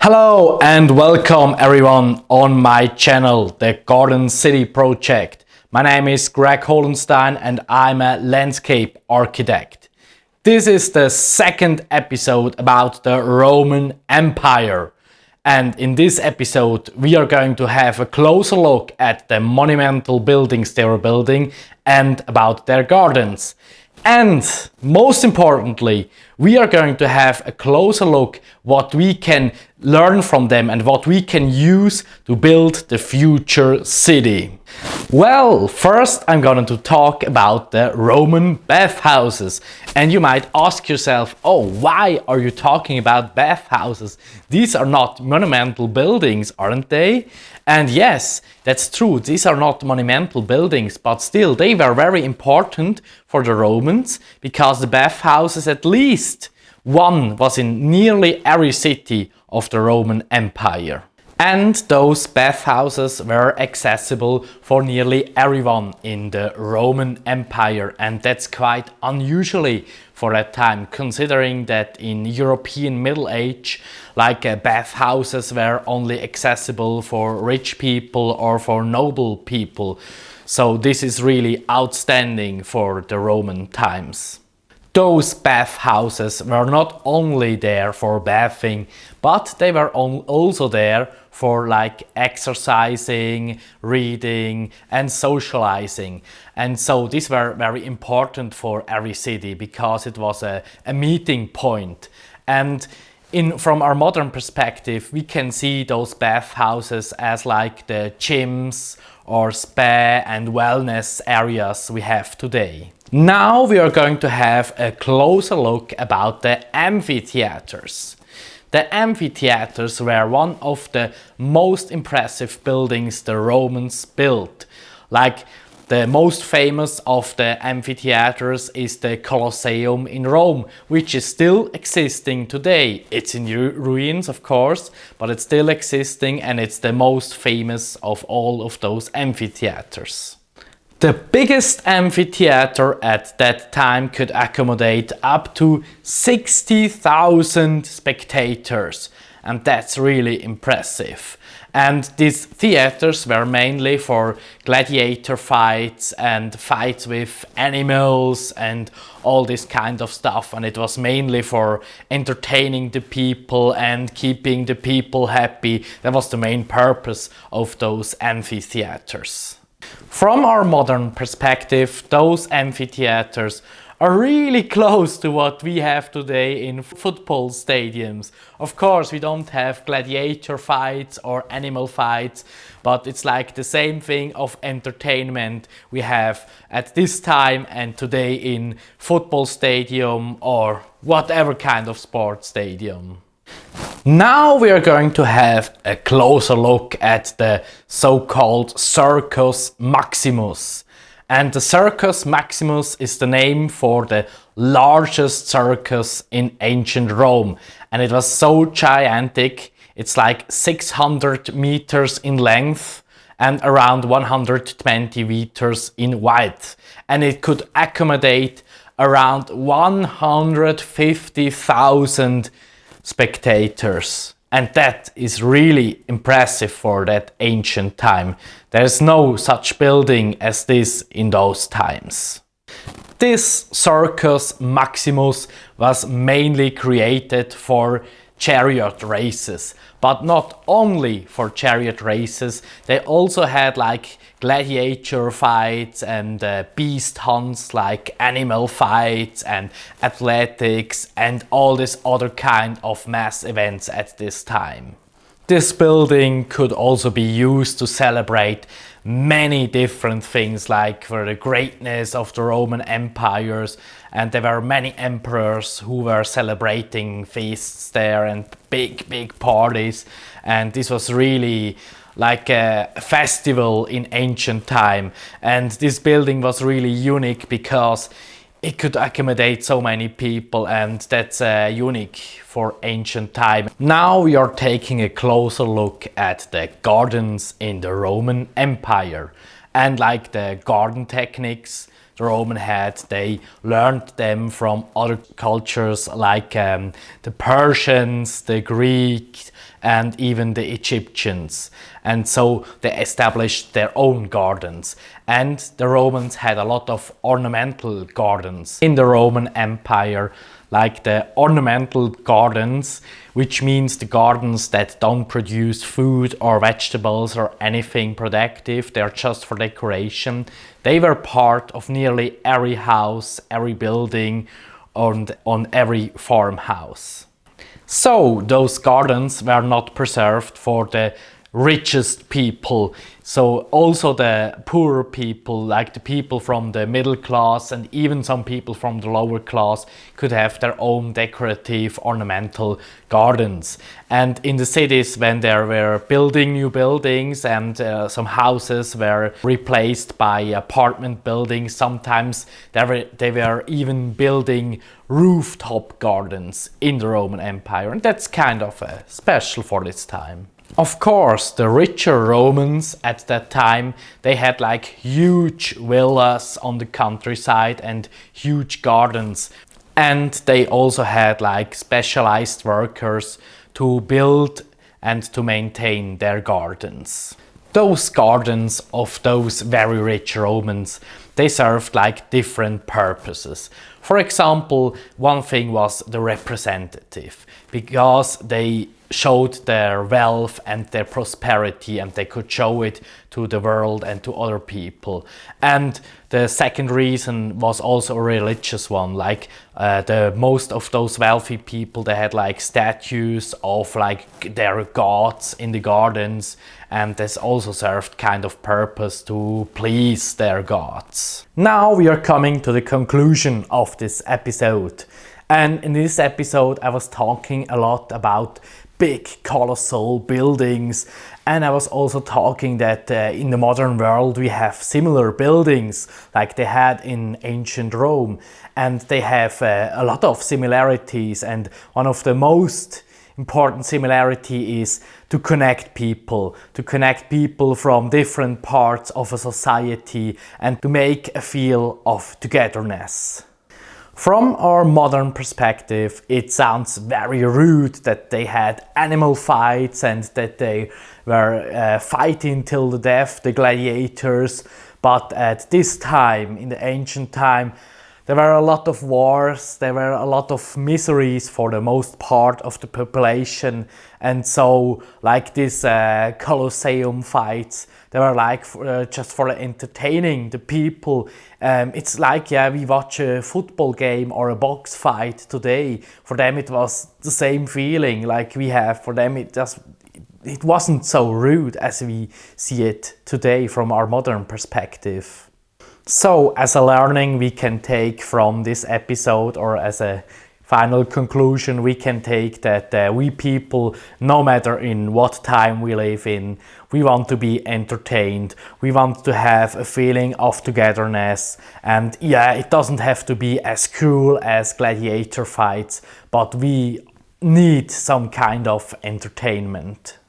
Hello and welcome everyone on my channel, the Garden City Project. My name is Greg Holenstein and I'm a landscape architect. This is the second episode about the Roman Empire. And in this episode we are going to have a closer look at the monumental buildings they were building and about their gardens. And most importantly, we are going to have a closer look what we can learn from them and what we can use to build the future city. Well, first I'm going to talk about the Roman bathhouses. And you might ask yourself, oh, why are you talking about bathhouses? These are not monumental buildings, aren't they? And yes, that's true, these are not monumental buildings, but still they were very important for the Romans because the bathhouses, at least one, was in nearly every city of the Roman Empire. And those bathhouses were accessible for nearly everyone in the Roman Empire, and that's quite unusually for that time, considering that in European Middle Age, bathhouses were only accessible for rich people or for noble people. So this is really outstanding for the Roman times. Those bathhouses were not only there for bathing, but they were also there for exercising, reading and socializing. And so these were very important for every city because it was a meeting point. And from our modern perspective, we can see those bathhouses as like the gyms or spa and wellness areas we have today. Now we are going to have a closer look about the amphitheaters. The amphitheaters were one of the most impressive buildings the Romans built. The most famous of the amphitheaters is the Colosseum in Rome, which is still existing today. It's in ruins, of course, but it's still existing and it's the most famous of all of those amphitheaters. The biggest amphitheater at that time could accommodate up to 60,000 spectators, and that's really impressive. And these theaters were mainly for gladiator fights and fights with animals and all this kind of stuff, and it was mainly for entertaining the people and keeping the people happy. That was the main purpose of those amphitheaters. From our modern perspective, those amphitheaters are really close to what we have today in football stadiums. Of course, we don't have gladiator fights or animal fights, but it's like the same thing of entertainment we have at this time and today in football stadium or whatever kind of sports stadium. Now we are going to have a closer look at the so-called Circus Maximus. And the Circus Maximus is the name for the largest circus in ancient Rome. And it was so gigantic, it's like 600 meters in length and around 120 meters in width. And it could accommodate around 150,000 spectators. And that is really impressive for that ancient time. There's no such building as this in those times. This Circus Maximus was mainly created for chariot races, but not only for chariot races. They also had gladiator fights and beast hunts, like animal fights and athletics and all this other kind of mass events at this time. This building could also be used to celebrate many different things, like for the greatness of the Roman empires, and there were many emperors who were celebrating feasts there and big parties, and this was really like a festival in ancient time. And this building was really unique because it could accommodate so many people, and that's unique for ancient time. Now we are taking a closer look at the gardens in the Roman Empire, and the garden techniques the Roman had, they learned them from other cultures like the Persians, the Greeks and even the Egyptians. And so they established their own gardens. And the Romans had a lot of ornamental gardens in the Roman Empire, like the ornamental gardens, which means the gardens that don't produce food or vegetables or anything productive, they're just for decoration. They were part of nearly every house, every building, on every farmhouse. So those gardens were not preserved for the richest people. So also the poorer people, like the people from the middle class and even some people from the lower class, could have their own decorative ornamental gardens. And in the cities, when they were building new buildings and some houses were replaced by apartment buildings, sometimes they were even building rooftop gardens in the Roman Empire, and that's kind of special for this time. Of course, the richer Romans at that time, they had like huge villas on the countryside and huge gardens. And they also had like specialized workers to build and to maintain their gardens. Those gardens of those very rich Romans, they served like different purposes. For example, one thing was the representative, because they showed their wealth and their prosperity, and they could show it to the world and to other people. And the second reason was also a religious one, like the most of those wealthy people, they had like statues of like their gods in the gardens, and this also served kind of purpose to please their gods. Now we are coming to the conclusion of this episode. And in this episode I was talking a lot about big colossal buildings, and I was also talking that in the modern world we have similar buildings like they had in ancient Rome, and they have a lot of similarities, and one of the most important similarity is to connect people from different parts of a society and to make a feel of togetherness. From our modern perspective, it sounds very rude that they had animal fights and that they were fighting till the death, the gladiators. But at this time, in the ancient time, there were a lot of wars, there were a lot of miseries for the most part of the population. And so, like these Colosseum fights, they were like just for entertaining the people. It's like, yeah, we watch a football game or a box fight today. For them it was the same feeling like we have. For them it wasn't so rude as we see it today from our modern perspective. So, as a learning we can take from this episode, or as a final conclusion, we can take that we people, no matter in what time we live in, we want to be entertained, we want to have a feeling of togetherness, and yeah, it doesn't have to be as cool as gladiator fights, but we need some kind of entertainment.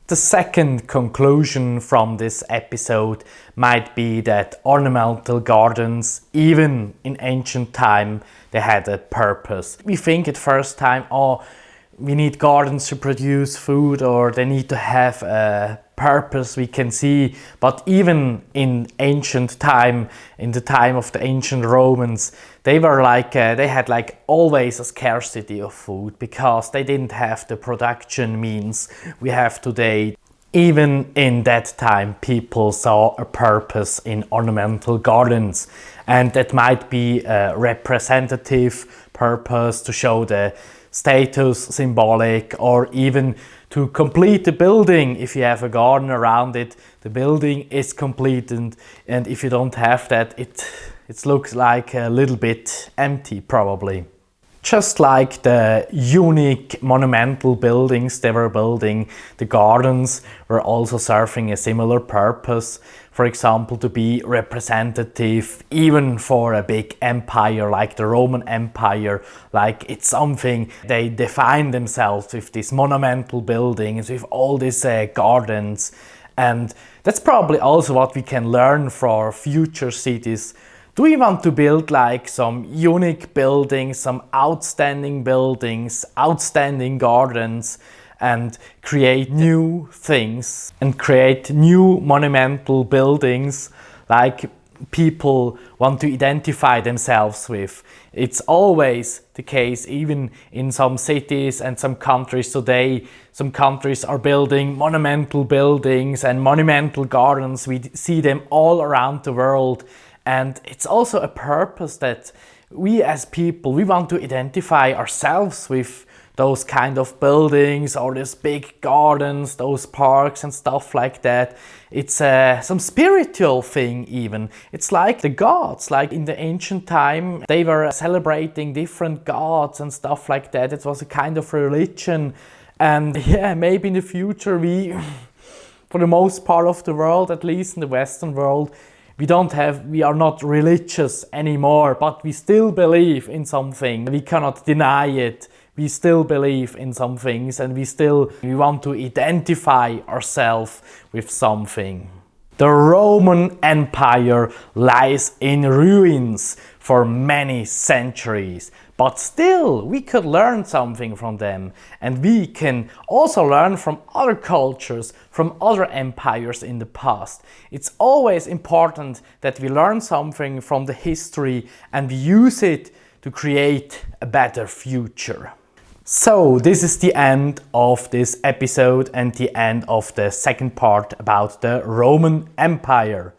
The second conclusion from this episode might be that ornamental gardens, even in ancient time, they had a purpose. We think at first time, oh, we need gardens to produce food, or they need to have a purpose we can see. But even in ancient time, in the time of the ancient Romans, they were like, they had like always a scarcity of food, because they didn't have the production means we have today. Even in that time, people saw a purpose in ornamental gardens, and that might be a representative purpose to show the status symbolic, or even to complete the building. If you have a garden around it, the building is completed, and if you don't have that, it looks like a little bit empty probably. Just like the unique monumental buildings they were building, the gardens were also serving a similar purpose. For example, to be representative even for a big empire like the Roman Empire. Like, it's something they define themselves with these monumental buildings, with all these gardens. And that's probably also what we can learn for future cities. Do we want to build like some unique buildings, some outstanding buildings, outstanding gardens, and create new things and create new monumental buildings like people want to identify themselves with. It's always the case, even in some cities and some countries today. Some countries are building monumental buildings and monumental gardens. We see them all around the world. And it's also a purpose that we as people, we want to identify ourselves with those kind of buildings or these big gardens, those parks and stuff like that. It's some spiritual thing even. It's like the gods, like in the ancient time, they were celebrating different gods and stuff like that. It was a kind of religion. And yeah, maybe in the future we, for the most part of the world, at least in the Western world, we are not religious anymore, but we still believe in something. We cannot deny it. We still believe in some things and we want to identify ourselves with something. The Roman Empire lies in ruins for many centuries, but still we could learn something from them, and we can also learn from other cultures, from other empires in the past. It's always important that we learn something from the history and we use it to create a better future. So this is the end of this episode and the end of the second part about the Roman Empire.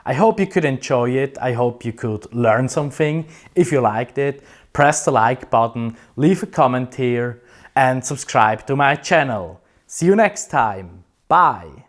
I hope you could enjoy it. I hope you could learn something. If you liked it, press the like button, leave a comment here and subscribe to my channel. See you next time. Bye.